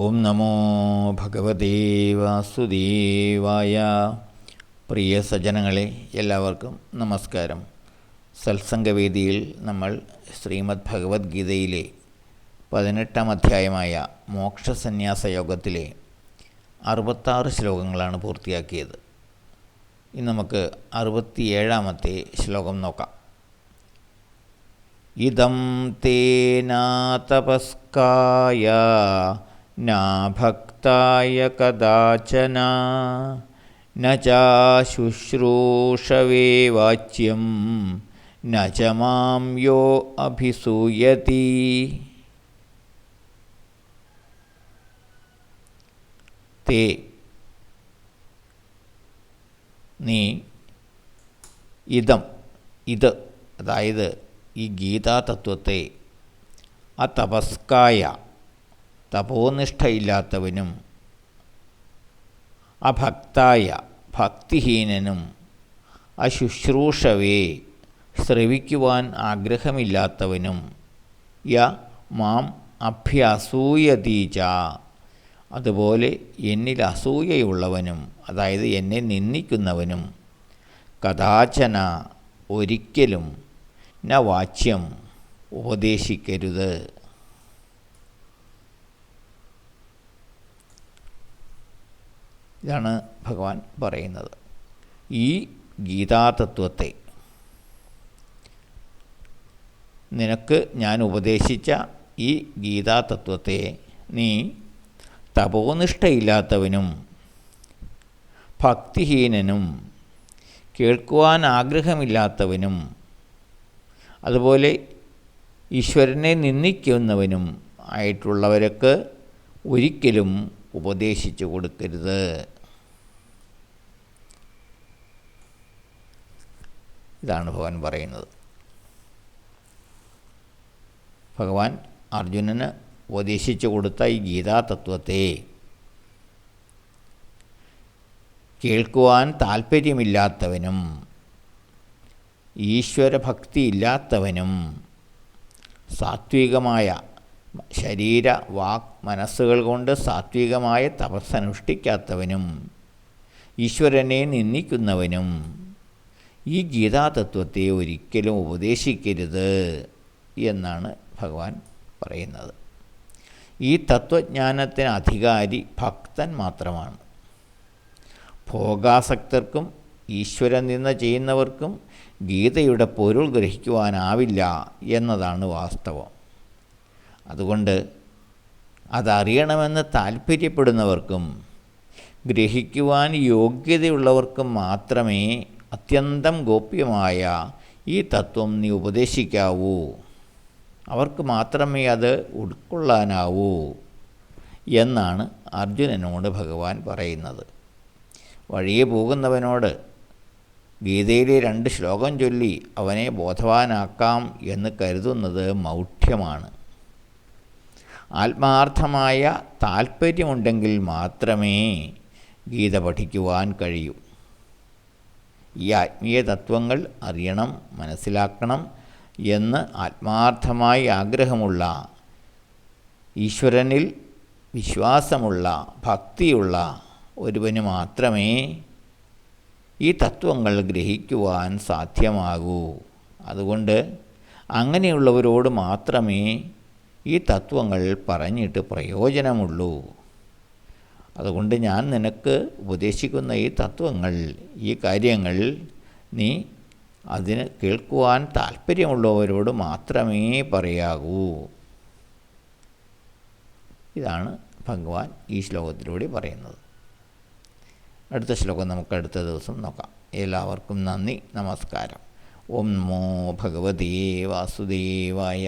ഓം നമോ ഭഗവതേ വാസുദേവായ. പ്രിയ സജ്ജനങ്ങളെ, എല്ലാവർക്കും നമസ്കാരം. സത്സംഗവേദിയിൽ നമ്മൾ ശ്രീമദ് ഭഗവത്ഗീതയിലെ 18-ാം അധ്യായമായ മോക്ഷസന്യാസ യോഗത്തിലെ 66 ശ്ലോകങ്ങളാണ് പൂർത്തിയാക്കിയത്. ഇനി നമുക്ക് 67-ാമത്തെ ശ്ലോകം നോക്കാം. ഇദം തേനാ തപസ്കായ ന ഭക്തായ കദാചന ന ചാശുശ്രൂഷവേ വാച്യം ന ച മാം യോ അഭിസൂയതി. തേ നീ ഇതം ഇത് അതായത് ഈ ഗീതാതത്വത്തെ അതപസ്കായ തപോനിഷ്ഠയില്ലാത്തവനും അഭക്തായ ഭക്തിഹീനനും അശുശ്രൂഷവേ ശ്രവിക്കുവാൻ ആഗ്രഹമില്ലാത്തവനും യ മാം അഭ്യസൂയതീച അതുപോലെ എന്നിൽ അസൂയയുള്ളവനും അതായത് എന്നെ നിന്ദിക്കുന്നവനും കഥാചന ഒരിക്കലും ന വാച്യം ഉപദേശിക്കരുത്. ഇതാണ് ഭഗവാൻ പറയുന്നത്. ഈ ഗീതാതത്വത്തെ നിനക്ക് ഞാൻ ഉപദേശിച്ച ഈ ഗീതാതത്വത്തെ നീ തപോനിഷ്ഠയില്ലാത്തവനും ഭക്തിഹീനനും കേൾക്കുവാൻ ആഗ്രഹമില്ലാത്തവനും അതുപോലെ ഈശ്വരനെ നിന്ദിക്കുന്നവനും ആയിട്ടുള്ളവർക്ക് ഒരിക്കലും ഉപദേശിച്ചു കൊടുക്കരുത്. ഇതാണ് ഭഗവാൻ പറയുന്നത്. ഭഗവാൻ അർജുനന് ഉപദേശിച്ചു കൊടുത്ത ഈ ഗീതാതത്വത്തെ കേൾക്കുവാൻ താൽപ്പര്യമില്ലാത്തവനും ഈശ്വരഭക്തി ഇല്ലാത്തവനും സാത്വികമായ ശരീര വാക് മനസ്സുകൾ കൊണ്ട് സാത്വികമായ തപസ്സനുഷ്ഠിക്കാത്തവനും ഈശ്വരനെ നിന്ദിക്കുന്നവനും ഈ ഗീതാതത്വത്തെ ഒരിക്കലും ഉപദേശിക്കരുത് എന്നാണ് ഭഗവാൻ പറയുന്നത്. ഈ തത്വജ്ഞാനത്തിന് അധികാരി ഭക്തൻ മാത്രമാണ്. ഭോഗാസക്തർക്കും ഈശ്വരനിന്ദ ചെയ്യുന്നവർക്കും ഗീതയുടെ പൊരുൾ ഗ്രഹിക്കുവാനാവില്ല എന്നതാണ് വാസ്തവം. അതുകൊണ്ട് അതറിയണമെന്ന് താൽപ്പര്യപ്പെടുന്നവർക്കും ഗ്രഹിക്കുവാൻ യോഗ്യതയുള്ളവർക്കും മാത്രമേ അത്യന്തം ഗോപ്യമായ ഈ തത്വം നീ ഉപദേശിക്കാവൂ. അവർക്ക് മാത്രമേ അത് ഉൾക്കൊള്ളാനാവൂ എന്നാണ് അർജുനനോട് ഭഗവാൻ പറയുന്നത്. വഴിയെ പോകുന്നവനോട് ഗീതയിലെ 2 ശ്ലോകം ചൊല്ലി അവനെ ബോധവാനാക്കാം എന്ന് കരുതുന്നത് മൗഢ്യമാണ്. ആത്മാർത്ഥമായ താൽപ്പര്യമുണ്ടെങ്കിൽ മാത്രമേ ഗീത പഠിക്കുവാൻ കഴിയൂ. ഈ ആത്മീയ തത്വങ്ങൾ അറിയണം, മനസ്സിലാക്കണം എന്ന് ആത്മാർത്ഥമായി ആഗ്രഹമുള്ള, ഈശ്വരനിൽ വിശ്വാസമുള്ള, ഭക്തിയുള്ള ഒരുവന് മാത്രമേ ഈ തത്വങ്ങൾ ഗ്രഹിക്കുവാൻ സാധ്യമാകൂ. അതുകൊണ്ട് അങ്ങനെയുള്ളവരോട് മാത്രമേ ഈ തത്വങ്ങൾ പറഞ്ഞിട്ട് പ്രയോജനമുള്ളൂ. അതുകൊണ്ട് ഞാൻ നിനക്ക് ഉപദേശിക്കുന്ന ഈ തത്വങ്ങൾ, ഈ കാര്യങ്ങൾ നീ അതിന് കേൾക്കുവാൻ താൽപ്പര്യമുള്ളവരോട് മാത്രമേ പറയാകൂ. ഇതാണ് ഭഗവാൻ ഈ ശ്ലോകത്തിലൂടെ പറയുന്നത്. അടുത്ത ശ്ലോകം നമുക്ക് അടുത്ത ദിവസം നോക്കാം. എല്ലാവർക്കും നന്ദി, നമസ്കാരം. ഓം നമോ ഭഗവതേ വാസുദേവായ.